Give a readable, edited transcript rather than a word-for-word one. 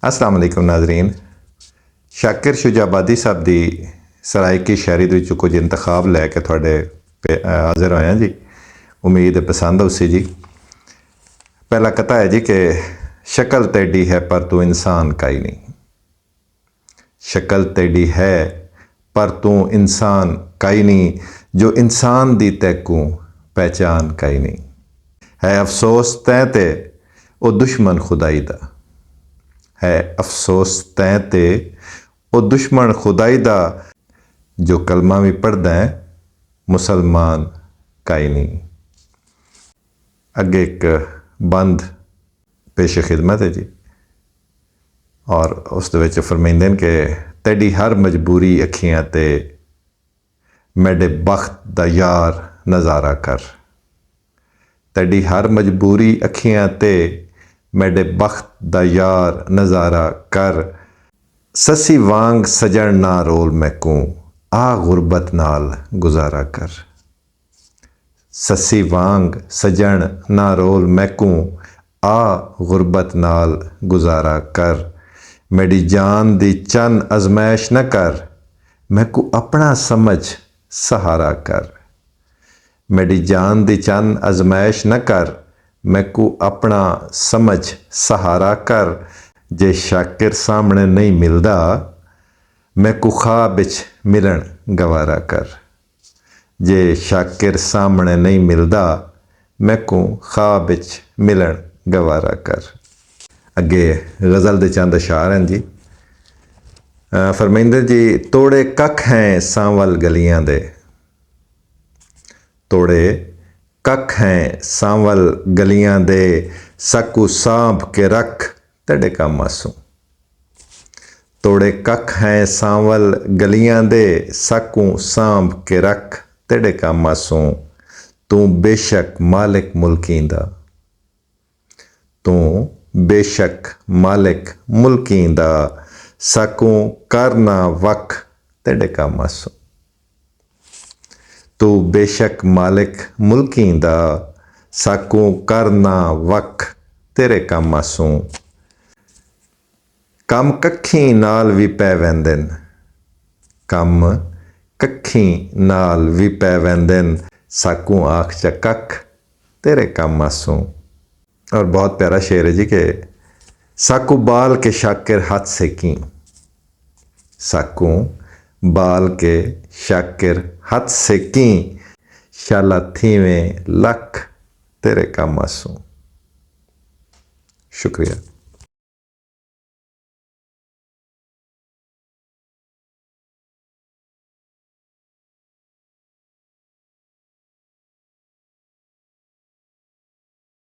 अस्सलाम वालेकुम नाजरीन। शाकिर शुजाबादी साहब की सराइकी शायरी दे विचों कुछ इंतखाब लैके थोड़े हाजिर होया जी। उम्मीद है पसंद उसी जी। पहला कथा है जी कि शक्ल तेडी है पर तू इंसान का ही नहीं। शक्ल तेडी है पर तू इंसान का ही नहीं, जो इंसान दी तैकू पहचान का ही नहीं। है अफसोस तैं ते ओ दुश्मन खुदाई दा, है अफसोस तैं ते ओ दुश्मन खुदाई दा, जो कलमा भी पढ़दा है मुसलमान का ही नहीं। अगे एक बंद पेश खिदमत है जी, और उस फरमाइंदे कि तेडी हर मजबूरी अखियां ते मेरे बख्त दा यार नज़ारा कर। तेडी हर मजबूरी अखियां ते मेरे बख्त दा यार नज़ारा कर। ससी वांग सजन ना रोल मैकू, आ गुरबत नाल गुजारा कर। ससी वांग सजन ना रोल मैकू, आ गुरबत नाल गुजारा कर। मेरी जान दी चन अजमैश न कर, मैकू अपना समझ सहारा कर। मेरी जान दी चन अजमैश न कर, मैकू अपना समझ सहारा कर। जे शाकिर सामने नहीं मिलदा, मैकू ख्वाब विच मिलन गवारा कर। जे शाकिर सामने नहीं मिलदा, मैकू ख्वाब विच मिलन गवारा कर। अगे गज़ल दे चंद अशार हैं जी। फरमाइंदे जी, तोड़े कख हैं सांवल गलियां दे। तोड़े कख हैं सांवल गलियां दे, सकू सांभ के रख तेरे काम आसूं। तोड़े कख हैं सांवल गलियां दे, सकू सांभ के रख तेरे काम आसूं। तू बेशक मालिक मुल्कीं दा, तू बेशक मालिक मुल्कीं दा, सकू करना वख तेरे काम आसूं। तू बेशक मालिक मुल्कीं दा, सकू करना वख तेरे काम आसूं। कम कखी नाल भी पै वैंदे न, कम कखी नाल भी पै वैंदे न, सकू आख च कख तेरे काम आसूं। और बहुत प्यारा शेर है जी कि साकू बाल के शाकिर हाथ सेकी, साकू बाल के शाकिर हाथ सेकी, शाला थीवें लख तेरे काम आसूं। शुक्रिया।